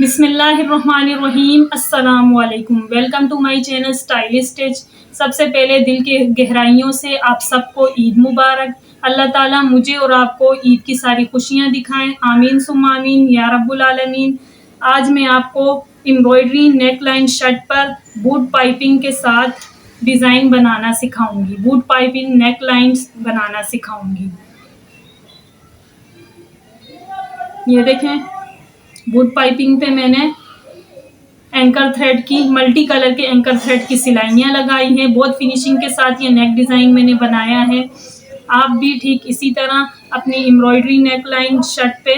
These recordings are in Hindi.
बिस्मिल्लाहिर्रहमानिर्रहीम। अस्सलामुअलैकुम। Welcome to my channel stylish stitch. सबसे पहले दिल के गहराइयों से आप सबको ईद मुबारक। अल्लाह ताला मुझे और आपको ईद की सारी खुशियाँ दिखाएं। आमीन सुम्मा आमीन या रब्बुल आलमीन। आज मैं आपको एम्ब्रॉयडरी नेक लाइन शर्ट पर बूट पाइपिंग के साथ डिज़ाइन बनाना सिखाऊंगी। बूट पाइपिंग नेक लाइन्स बनाना सिखाऊंगी। ये देखें, बूट पाइपिंग पे मैंने एंकर थ्रेड की मल्टी कलर के एंकर थ्रेड की सिलाइयाँ लगाई हैं। बहुत फिनिशिंग के साथ ये नेक डिज़ाइन मैंने बनाया है। आप भी ठीक इसी तरह अपनी एम्ब्रॉयडरी नेक लाइन शर्ट पे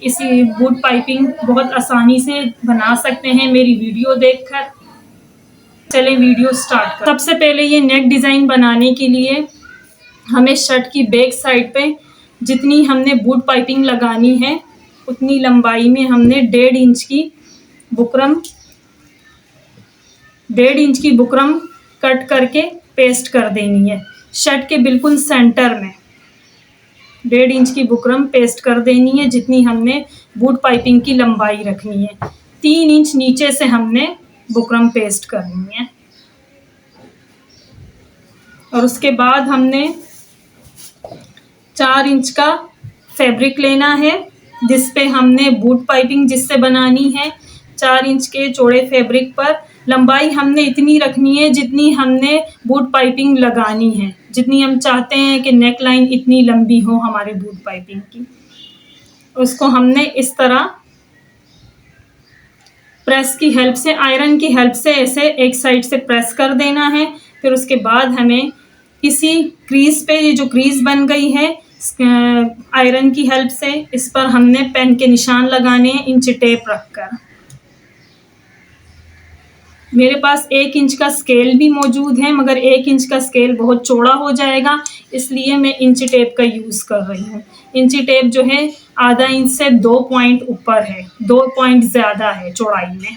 इसी बूट पाइपिंग बहुत आसानी से बना सकते हैं मेरी वीडियो देखकर। चलें वीडियो स्टार्ट कर। सबसे पहले ये नेक डिज़ाइन बनाने के लिए हमें शर्ट की बैक साइड पे जितनी हमने बूट पाइपिंग लगानी है उतनी लंबाई में हमने 1.5 इंच की बुकरम कट करके पेस्ट कर देनी है। शर्ट के बिल्कुल सेंटर में 1.5 इंच की बुकरम पेस्ट कर देनी है जितनी हमने बूट पाइपिंग की लंबाई रखनी है। 3 इंच नीचे से हमने बुकरम पेस्ट करनी है और उसके बाद हमने 4 इंच का फैब्रिक लेना है जिस पे हमने बूट पाइपिंग जिससे बनानी है। 4 इंच के चौड़े फैब्रिक पर लंबाई हमने इतनी रखनी है जितनी हमने बूट पाइपिंग लगानी है, जितनी हम चाहते हैं कि नेक लाइन इतनी लंबी हो हमारे बूट पाइपिंग की। उसको हमने इस तरह प्रेस की हेल्प से, आयरन की हेल्प से ऐसे एक साइड से प्रेस कर देना है। फिर उसके बाद हमें इसी क्रीज पे, ये जो क्रीज बन गई है आयरन की हेल्प से, इस पर हमने पेन के निशान लगाने हैं इंच टेप रखकर। मेरे पास 1 इंच का स्केल भी मौजूद है मगर 1 इंच का स्केल बहुत चौड़ा हो जाएगा, इसलिए मैं इंच टेप का यूज़ कर रही हूँ। इंची टेप जो है आधा इंच से 2 पॉइंट ऊपर है, 2 पॉइंट ज़्यादा है चौड़ाई में।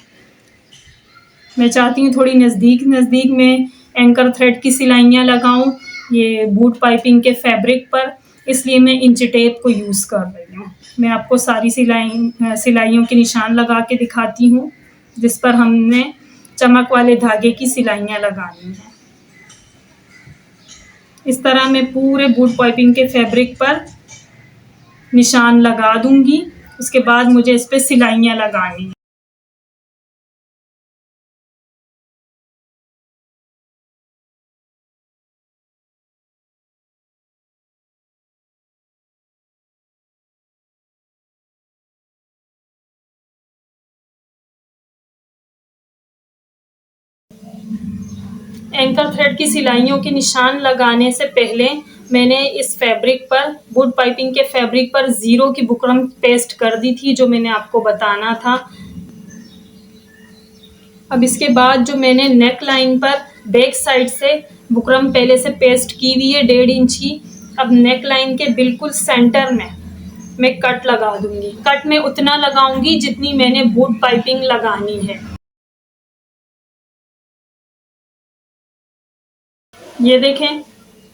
मैं चाहती हूँ थोड़ी नज़दीक में एंकर थ्रेड की सिलाइयाँ लगाऊँ ये बूट पाइपिंग के फैब्रिक पर, इसलिए मैं इंच टेप को यूज़ कर रही हूँ। मैं आपको सारी सिलाइयों के निशान लगा के दिखाती हूँ जिस पर हमने चमक वाले धागे की सिलाइयाँ लगानी है। इस तरह मैं पूरे बूट पाइपिंग के फैब्रिक पर निशान लगा दूंगी। उसके बाद मुझे इस पे सिलाइयाँ लगानी है। एंकर थ्रेड की सिलाइयों के निशान लगाने से पहले मैंने इस फैब्रिक पर, बूट पाइपिंग के फैब्रिक पर 0 की बुकरम पेस्ट कर दी थी जो मैंने आपको बताना था। अब इसके बाद जो मैंने नेक लाइन पर बैक साइड से बुकरम पहले से पेस्ट की हुई है 1.5 इंच की, अब नेक लाइन के बिल्कुल सेंटर में मैं कट लगा दूंगी। कट में उतना लगाऊंगी जितनी मैंने बूट पाइपिंग लगानी है। ये देखें,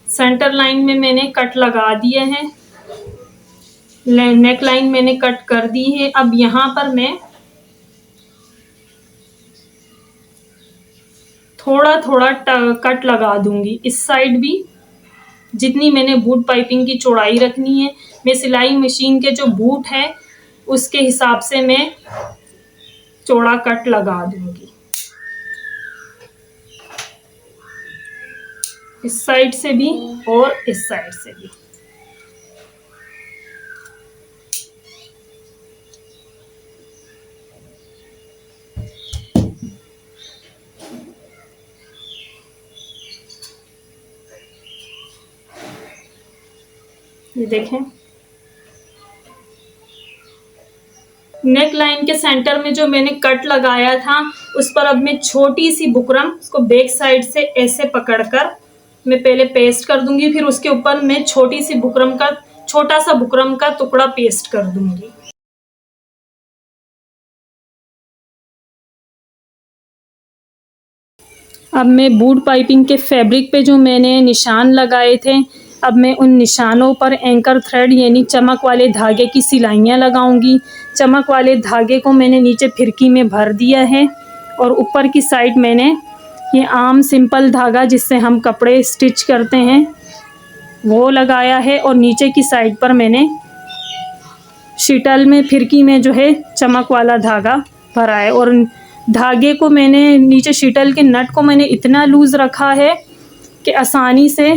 सेंटर लाइन में मैंने कट लगा दिए हैं, नेक लाइन मैंने कट कर दी है। अब यहाँ पर मैं थोड़ा थोड़ा कट लगा दूंगी। इस साइड भी जितनी मैंने बूट पाइपिंग की चौड़ाई रखनी है, मैं सिलाई मशीन के जो बूट है उसके हिसाब से मैं चौड़ा कट लगा दूंगी। इस साइड से भी और इस साइड से भी। ये देखें, नेक लाइन के सेंटर में जो मैंने कट लगाया था उस पर अब मैं छोटी सी बुकरम, उसको बैक साइड से ऐसे पकड़कर मैं पहले पेस्ट कर दूंगी। फिर उसके ऊपर मैं छोटा सा बुकरम का टुकड़ा पेस्ट कर दूंगी। अब मैं बूट पाइपिंग के फैब्रिक पे जो मैंने निशान लगाए थे अब मैं उन निशानों पर एंकर थ्रेड यानी चमक वाले धागे की सिलाइयाँ लगाऊंगी। चमक वाले धागे को मैंने नीचे फिरकी में भर दिया है और ऊपर की साइड मैंने ये आम सिंपल धागा जिससे हम कपड़े स्टिच करते हैं वो लगाया है और नीचे की साइड पर मैंने शिटल में फिरकी में जो है चमक वाला धागा भरा है और धागे को मैंने नीचे शिटल के नट को मैंने इतना लूज़ रखा है कि आसानी से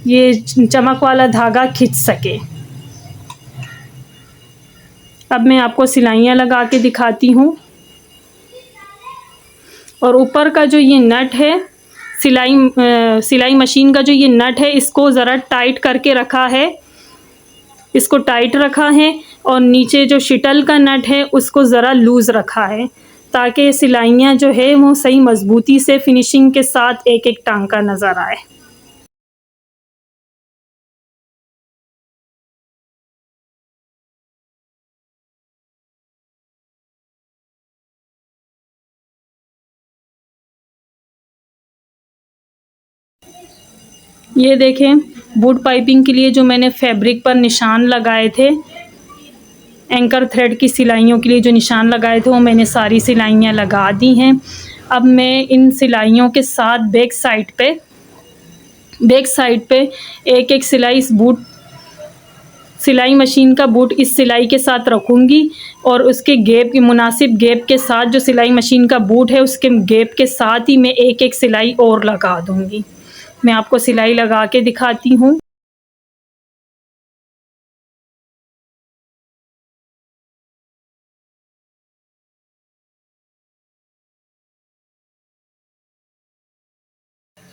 ये चमक वाला धागा खिंच सके। अब मैं आपको सिलाइयाँ लगा के दिखाती हूँ। और ऊपर का जो ये नट है सिलाई मशीन का जो ये नट है इसको ज़रा टाइट करके रखा है, इसको टाइट रखा है और नीचे जो शिटल का नट है उसको ज़रा लूज़ रखा है ताकि सिलाइयाँ जो है वो सही मज़बूती से फिनिशिंग के साथ एक एक टांका नज़र आए। ये देखें बूट पाइपिंग के लिए जो मैंने फैब्रिक पर निशान लगाए थे, एंकर थ्रेड की सिलाइयों के लिए जो निशान लगाए थे वो मैंने सारी सिलाइयाँ लगा दी हैं। अब मैं इन सिलाइयों के साथ बैक साइड पे एक एक सिलाई इस बूट सिलाई मशीन का बूट इस सिलाई के साथ रखूँगी और उसके गैप की मुनासिब गैप के साथ जो सिलाई मशीन का बूट है उसके गैप के साथ ही मैं एक एक सिलाई और लगा दूँगी। मैं आपको सिलाई लगा के दिखाती हूँ।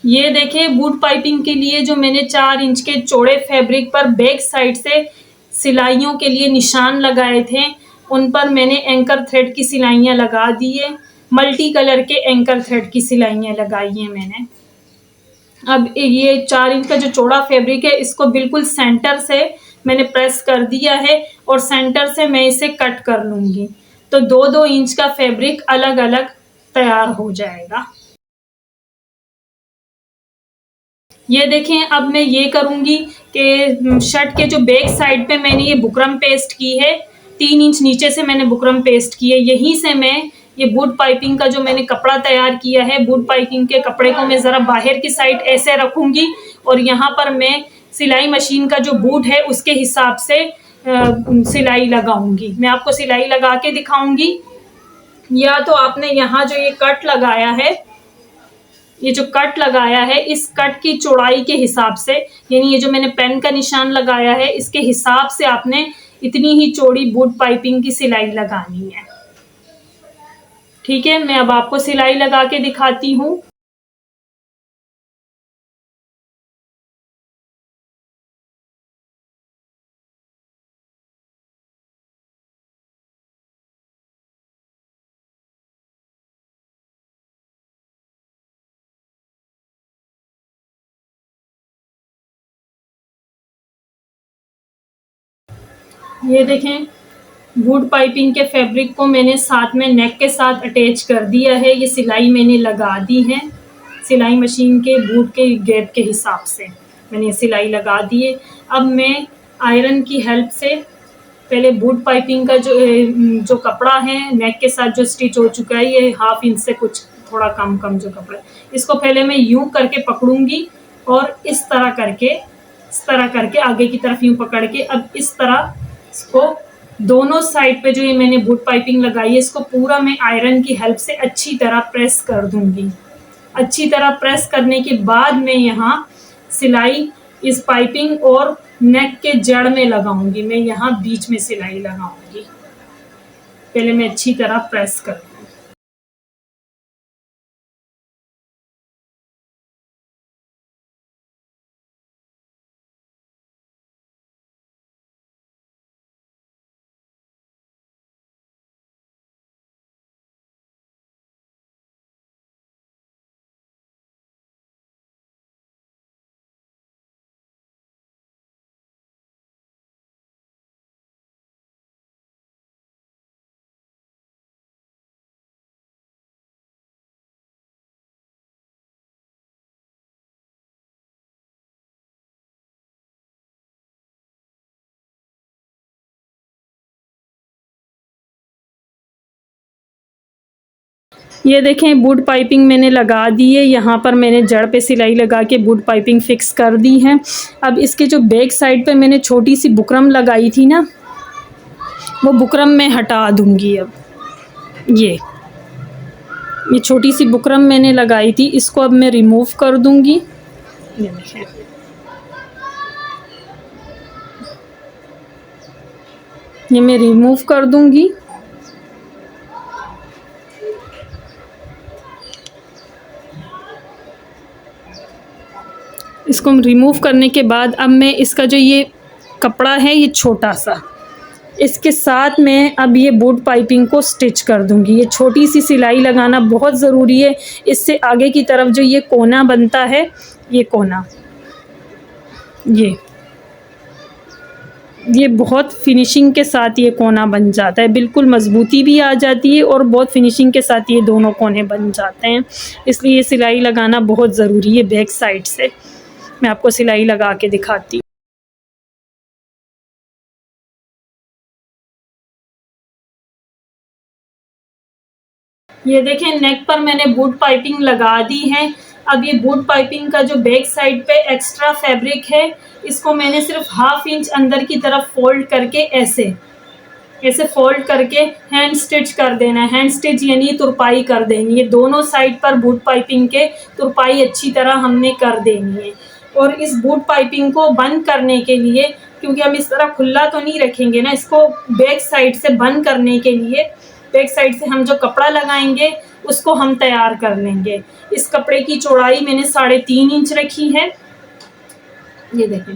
ये देखिए बूट पाइपिंग के लिए जो मैंने 4 इंच के चौड़े फैब्रिक पर बैक साइड से सिलाइयों के लिए निशान लगाए थे, उन पर मैंने एंकर थ्रेड की सिलाइयाँ लगा दी है। मल्टी कलर के एंकर थ्रेड की सिलाइयाँ लगाई हैं मैंने। अब ये 4 इंच का जो चौड़ा फैब्रिक है इसको बिल्कुल सेंटर से मैंने प्रेस कर दिया है और सेंटर से मैं इसे कट कर लूँगी, तो 2-2 इंच का फैब्रिक अलग अलग तैयार हो जाएगा। ये देखें अब मैं ये करूँगी कि शर्ट के जो बैक साइड पे मैंने ये बुकरम पेस्ट की है, 3 इंच नीचे से मैंने बुकरम पेस्ट की है, यहीं से मैं ये बूट पाइपिंग का जो मैंने कपड़ा तैयार किया है, बूट पाइपिंग के कपड़े को मैं ज़रा बाहर की साइड ऐसे रखूँगी और यहाँ पर मैं सिलाई मशीन का जो बूट है उसके हिसाब से सिलाई लगाऊँगी। मैं आपको सिलाई लगा के दिखाऊँगी। या तो आपने यहाँ जो ये कट लगाया है, ये जो कट लगाया है इस कट की चौड़ाई के हिसाब से, यानी ये जो मैंने पेन का निशान लगाया है इसके हिसाब से आपने इतनी ही चौड़ी बूट पाइपिंग की सिलाई लगानी है। ठीक है, मैं अब आपको सिलाई लगा के दिखाती हूँ। ये देखें बूट पाइपिंग के फैब्रिक को मैंने साथ में नेक के साथ अटैच कर दिया है। ये सिलाई मैंने लगा दी है, सिलाई मशीन के बूट के गैप के हिसाब से मैंने सिलाई लगा दी है। अब मैं आयरन की हेल्प से पहले बूट पाइपिंग का जो कपड़ा है नेक के साथ जो स्टिच हो चुका है, ये 1/2 इंच से कुछ थोड़ा कम जो कपड़ा है, इसको पहले मैं यूं करके पकड़ूंगी और इस तरह करके आगे की तरफ यूं पकड़ के अब इस तरह इसको दोनों साइड पे जो ये मैंने बूट पाइपिंग लगाई है इसको पूरा मैं आयरन की हेल्प से अच्छी तरह प्रेस कर दूंगी। अच्छी तरह प्रेस करने के बाद मैं यहाँ सिलाई इस पाइपिंग और नेक के जड़ में लगाऊंगी, मैं यहाँ बीच में सिलाई लगाऊंगी। पहले मैं अच्छी तरह प्रेस कर ये देखें बूट पाइपिंग मैंने लगा दी है, यहाँ पर मैंने जड़ पे सिलाई लगा के बूट पाइपिंग फिक्स कर दी है। अब इसके जो बैक साइड पे मैंने छोटी सी बुकरम लगाई थी ना, वो बुकरम मैं हटा दूँगी। अब ये छोटी सी बुकरम मैंने लगाई थी, इसको अब मैं रिमूव कर दूँगी। ये देखें, ये मैं रिमूव कर दूँगी। इसको रिमूव करने के बाद अब मैं इसका जो ये कपड़ा है ये छोटा सा, इसके साथ मैं अब ये बूट पाइपिंग को स्टिच कर दूंगी। ये छोटी सी सिलाई लगाना बहुत ज़रूरी है, इससे आगे की तरफ जो ये कोना बनता है, ये कोना, ये बहुत फिनिशिंग के साथ ये कोना बन जाता है, बिल्कुल मज़बूती भी आ जाती है और बहुत फिनिशिंग के साथ ये दोनों कोने बन जाते हैं। इसलिए ये सिलाई लगाना बहुत ज़रूरी है। बैक साइड से मैं आपको सिलाई लगा के दिखाती हूँ। ये देखें नेक पर मैंने बूट पाइपिंग लगा दी है। अब ये बूट पाइपिंग का जो बैक साइड पे एक्स्ट्रा फैब्रिक है, इसको मैंने सिर्फ 1/2 इंच अंदर की तरफ फोल्ड करके ऐसे फोल्ड करके हैंड स्टिच कर देना है। हैंड स्टिच यानी तुरपाई कर देनी है। दोनों साइड पर बूट पाइपिंग के तुरपाई अच्छी तरह हमने कर देनी है। और इस बूट पाइपिंग को बंद करने के लिए, क्योंकि हम इस तरह खुला तो नहीं रखेंगे ना, इसको बैक साइड से बंद करने के लिए बैक साइड से हम जो कपड़ा लगाएंगे उसको हम तैयार कर लेंगे। इस कपड़े की चौड़ाई मैंने 3.5 इंच रखी है। ये देखें,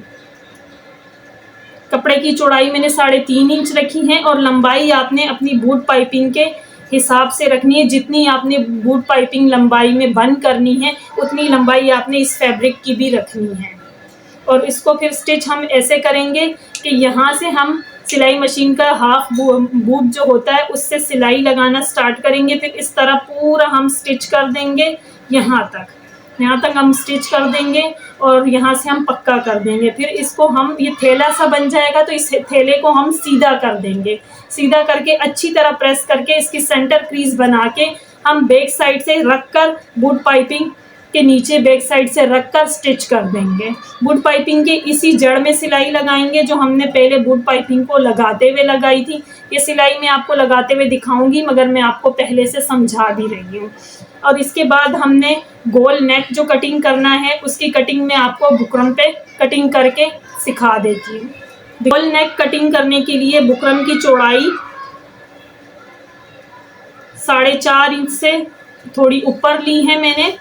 कपड़े की चौड़ाई मैंने 3.5 इंच रखी है और लंबाई आपने अपनी बूट पाइपिंग के हिसाब से रखनी है। जितनी आपने बूट पाइपिंग लंबाई में बंद करनी है, उतनी लंबाई आपने इस फैब्रिक की भी रखनी है। और इसको फिर स्टिच हम ऐसे करेंगे कि यहाँ से हम सिलाई मशीन का हाफ बूट जो होता है उससे सिलाई लगाना स्टार्ट करेंगे। फिर इस तरह पूरा हम स्टिच कर देंगे, यहाँ तक हम स्टिच कर देंगे और यहाँ से हम पक्का कर देंगे। फिर इसको हम, ये थैला सा बन जाएगा तो इस थैले को हम सीधा कर देंगे। सीधा करके अच्छी तरह प्रेस करके इसकी सेंटर क्रीज बना के हम बैक साइड से रख कर बूट पाइपिंग के नीचे बैक साइड से रखकर स्टिच कर देंगे। बूट पाइपिंग के इसी जड़ में सिलाई लगाएंगे जो हमने पहले बूट पाइपिंग को लगाते हुए लगाई थी। ये सिलाई मैं आपको लगाते हुए दिखाऊंगी, मगर मैं आपको पहले से समझा भी रही हूँ। और इसके बाद हमने गोल नेक जो कटिंग करना है, उसकी कटिंग मैं आपको बुकरम पे कटिंग करके सिखा देती हूँ। गोल नेक कटिंग करने के लिए बुकरम की चौड़ाई 4.5 इंच से थोड़ी ऊपर ली है मैंने,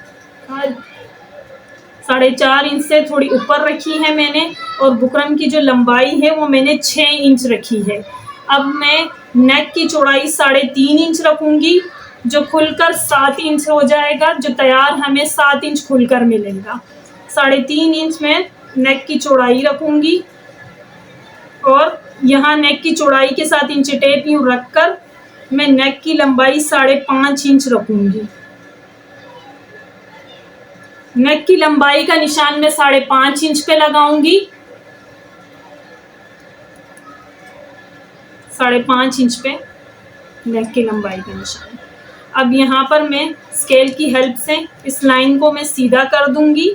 4.5 इंच से थोड़ी ऊपर रखी है मैंने। और बुकरम की जो लंबाई है वो मैंने 6 इंच रखी है। अब मैं नेक की चौड़ाई 3.5 इंच रखूंगी, जो खुलकर 7 इंच हो जाएगा, जो तैयार हमें 7 इंच खुलकर मिलेगा। 3.5 इंच में नेक की चौड़ाई रखूंगी और यहाँ नेक की चौड़ाई के साथ इंच टेप यूँ रखकर मैं नेक की लंबाई 5.5 इंच रखूंगी। नेक की लंबाई का निशान मैं 5.5 इंच पे लगाऊंगी, 5.5 इंच पे नेक की लंबाई का निशान। अब यहाँ पर मैं स्केल की हेल्प से इस लाइन को मैं सीधा कर दूंगी।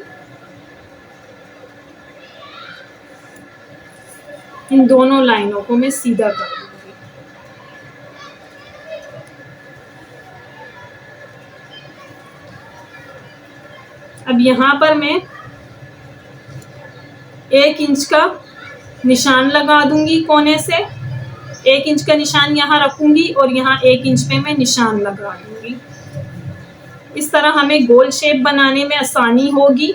इन दोनों लाइनों को मैं सीधा कर दूंगी। अब यहाँ पर मैं 1 इंच का निशान लगा दूंगी कोने से। 1 इंच का निशान यहाँ रखूंगी और यहाँ 1 इंच पे मैं निशान लगा दूंगी। इस तरह हमें गोल शेप बनाने में आसानी होगी।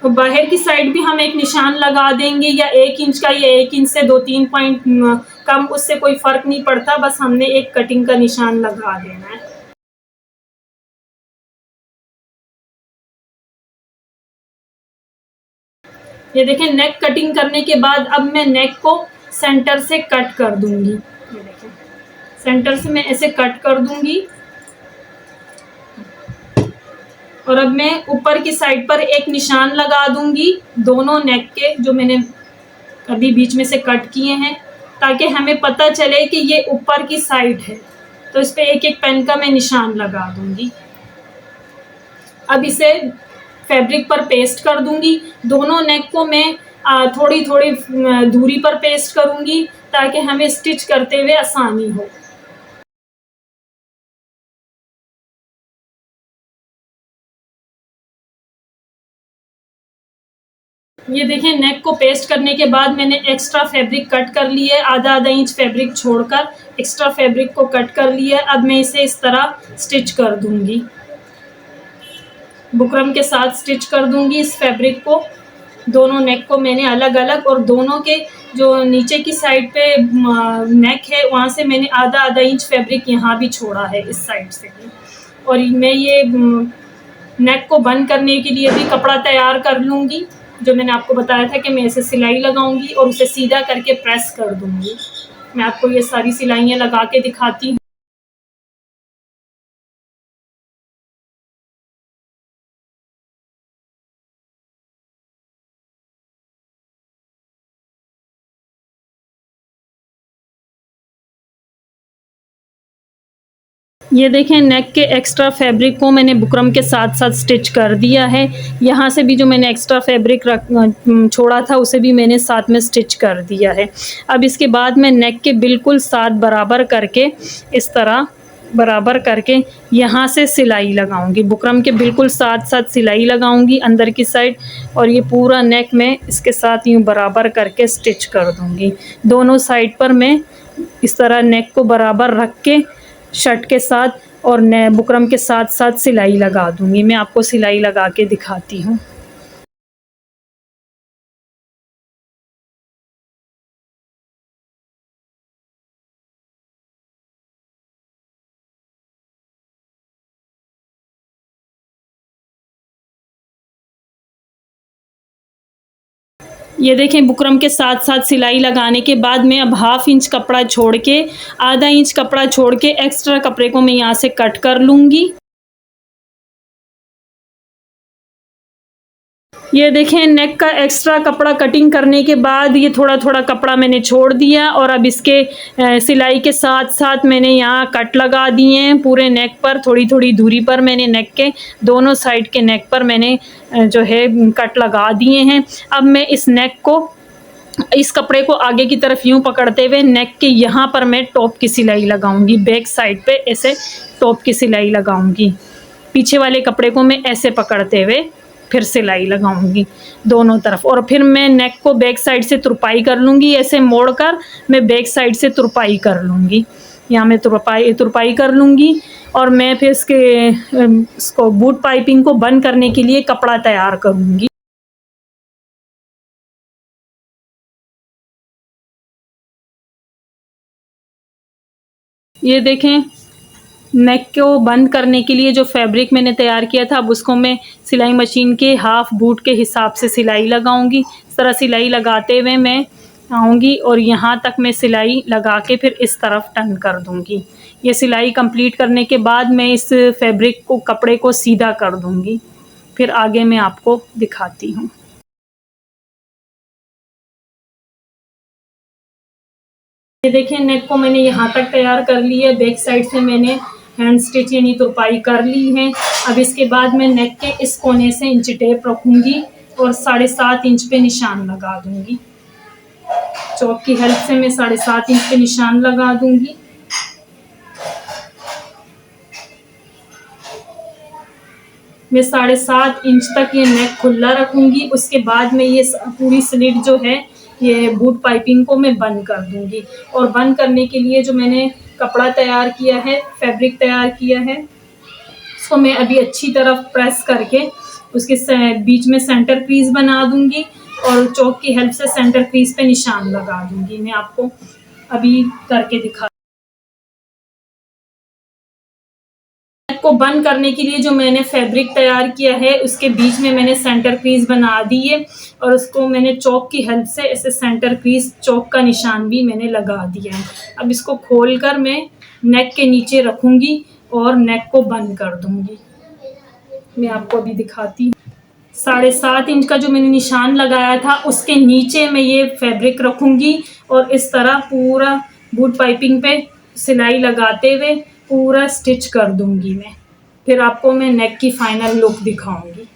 और बाहर की साइड भी हम एक निशान लगा देंगे, या 1 इंच का, या 1 इंच से 2-3 पॉइंट कम, उससे कोई फर्क नहीं पड़ता। बस हमने एक कटिंग का निशान लगा देना है। ये देखें, नेक कटिंग करने के बाद अब मैं नेक को सेंटर से कट कर दूंगी। ये देखें, सेंटर से मैं ऐसे कट कर दूंगी और अब मैं ऊपर की साइड पर एक निशान लगा दूंगी दोनों नेक के, जो मैंने अभी बीच में से कट किए हैं, ताकि हमें पता चले कि ये ऊपर की साइड है। तो इस पे एक एक पेन का मैं निशान लगा दूंगी। अब इसे फैब्रिक पर पेस्ट कर दूंगी। दोनों नेक को मैं थोड़ी थोड़ी दूरी पर पेस्ट करूंगी, ताकि हमें स्टिच करते हुए आसानी हो। ये देखिए, नेक को पेस्ट करने के बाद मैंने एक्स्ट्रा फैब्रिक कट कर लिया है, आधा आधा इंच फैब्रिक छोड़कर एक्स्ट्रा फैब्रिक को कट कर लिया है। अब मैं इसे इस तरह स्टिच कर दूंगी, बुकरम के साथ स्टिच कर दूंगी इस फैब्रिक को। दोनों नेक को मैंने अलग अलग, और दोनों के जो नीचे की साइड पे नेक है वहाँ से मैंने आधा आधा इंच फैब्रिक यहाँ भी छोड़ा है, इस साइड से भी। और मैं ये नेक को बंद करने के लिए भी कपड़ा तैयार कर लूँगी, जो मैंने आपको बताया था कि मैं इसे सिलाई लगाऊंगी और उसे सीधा करके प्रेस कर दूंगी। मैं आपको ये सारी सिलाइयाँ लगा के दिखाती हूँ। ये देखें, नेक के एक्स्ट्रा फैब्रिक को मैंने बुकरम के साथ साथ स्टिच कर दिया है। यहाँ से भी जो मैंने एक्स्ट्रा फैब्रिक छोड़ा था उसे भी मैंने साथ में स्टिच कर दिया है। अब इसके बाद मैं नेक के बिल्कुल साथ बराबर करके, इस तरह बराबर करके यहाँ से सिलाई लगाऊंगी। बुकरम के बिल्कुल साथ साथ सिलाई लगाऊंगी अंदर की साइड, और ये पूरा नेक में इसके साथ यूँ बराबर करके स्टिच कर दूंगी। दोनों साइड पर मैं इस तरह नेक को बराबर रख के शर्ट के साथ और बुकरम के साथ साथ सिलाई लगा दूंगी। मैं आपको सिलाई लगा के दिखाती हूँ। ये देखें, बुकरम के साथ साथ सिलाई लगाने के बाद मैं अब हाफ इंच कपड़ा छोड़ के, आधा इंच कपड़ा छोड़ के एक्स्ट्रा कपड़े को मैं यहाँ से कट कर लूँगी। ये देखें, नेक का एक्स्ट्रा कपड़ा कटिंग करने के बाद ये थोड़ा थोड़ा कपड़ा मैंने छोड़ दिया, और अब इसके सिलाई के साथ साथ मैंने यहाँ कट लगा दिए हैं पूरे नेक पर। थोड़ी थोड़ी दूरी पर मैंने नेक के दोनों साइड के नेक पर मैंने जो है कट लगा दिए हैं। अब मैं इस नेक को, इस कपड़े को आगे की तरफ यूँ पकड़ते हुए नेक के यहाँ पर मैं टॉप की सिलाई लगाऊंगी। बैक साइड पे ऐसे टॉप की सिलाई लगाऊंगी। पीछे वाले कपड़े को मैं ऐसे पकड़ते हुए फिर सिलाई लगाऊंगी दोनों तरफ, और फिर मैं नेक को बैक साइड से तुरपाई कर लूँगी। ऐसे मोड़कर मैं बैक साइड से तुरपाई कर लूँगी। यहाँ मैं तुरपाई कर लूँगी, और मैं फिर इसको बूट पाइपिंग को बंद करने के लिए कपड़ा तैयार करूँगी। ये देखें, नेक को बंद करने के लिए जो फैब्रिक मैंने तैयार किया था, अब उसको मैं सिलाई मशीन के हाफ बूट के हिसाब से सिलाई लगाऊंगी। इस तरह सिलाई लगाते हुए मैं आऊँगी, और यहाँ तक मैं सिलाई लगा के फिर इस तरफ टर्न कर दूँगी। ये सिलाई कंप्लीट करने के बाद मैं इस फैब्रिक को, कपड़े को सीधा कर दूँगी। फिर आगे मैं आपको दिखाती हूँ। ये देखिए, नेक को मैंने यहाँ तक तैयार कर लिया है। बैक साइड से मैंने हैंड स्टिच यानी तुरपाई कर ली है। अब इसके बाद मैं नेक के इस कोने से इंची टेप रखूँगी और 7.5 इंच पे निशान लगा दूँगी। चौक की हेल्प से मैं 7.5 इंच पे निशान लगा दूँगी। मैं 7.5 इंच तक ये नेक खुला रखूँगी। उसके बाद में ये पूरी स्लिट जो है, ये बूट पाइपिंग को मैं बंद कर दूँगी। और बंद करने के लिए जो मैंने कपड़ा तैयार किया है, फैब्रिक तैयार किया है, उसको मैं अभी अच्छी तरह प्रेस करके उसके बीच में सेंटर क्रीज बना दूँगी, और चौक की हेल्प से सेंटर क्रीज पे निशान लगा दूँगी। मैं आपको अभी करके दिखा। को बंद करने के लिए जो मैंने फैब्रिक तैयार किया है, उसके बीच में मैंने सेंटर क्रीज बना दी है, और उसको मैंने चौक की हेल्प से ऐसे सेंटर क्रीज, चौक का निशान भी मैंने लगा दिया है। अब इसको खोलकर मैं नेक के नीचे रखूँगी और नेक को बंद कर दूँगी। मैं आपको अभी दिखाती हूँ। 7.5 इंच का जो मैंने निशान लगाया था उसके नीचे मैं ये फैब्रिक रखूँगी और इस तरह पूरा बूट पाइपिंग पे सिलाई लगाते हुए पूरा स्टिच कर दूँगी मैं। फिर आपको मैं नेक की फाइनल लुक दिखाऊँगी।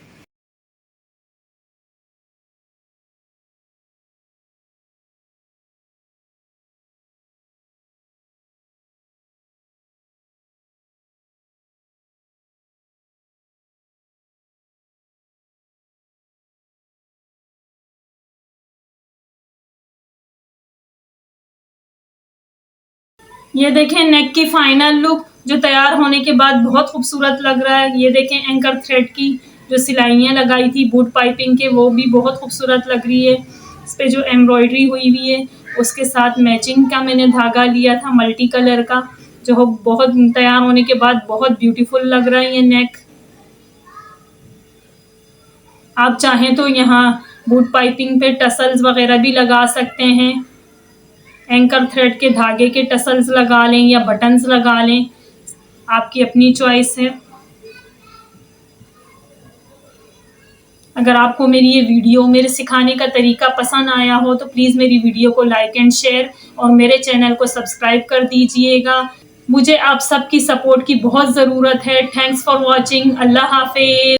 ये देखें नेक की फाइनल लुक जो तैयार होने के बाद बहुत खूबसूरत लग रहा है। ये देखें एंकर थ्रेड की जो सिलाइयाँ लगाई थी बूट पाइपिंग के वो भी बहुत खूबसूरत लग रही है। इस पे जो एम्ब्रॉयडरी हुई हुई है उसके साथ मैचिंग का मैंने धागा लिया था मल्टी कलर का, जो बहुत तैयार होने के बाद बहुत ब्यूटीफुल लग रहा है ये नेक। आप चाहें तो यहाँ बूट पाइपिंग पे टसल्स वगैरह भी लगा सकते हैं। एंकर थ्रेड के धागे के टसल्स लगा लें या बटन्स लगा लें, आपकी अपनी चॉइस है। अगर आपको मेरी ये वीडियो मेरे सिखाने का तरीका पसंद आया हो तो प्लीज़ मेरी वीडियो को लाइक एंड शेयर और मेरे चैनल को सब्सक्राइब कर दीजिएगा। मुझे आप सबकी सपोर्ट की बहुत ज़रूरत है। Thanks for watching. अल्लाह हाफ़िज़।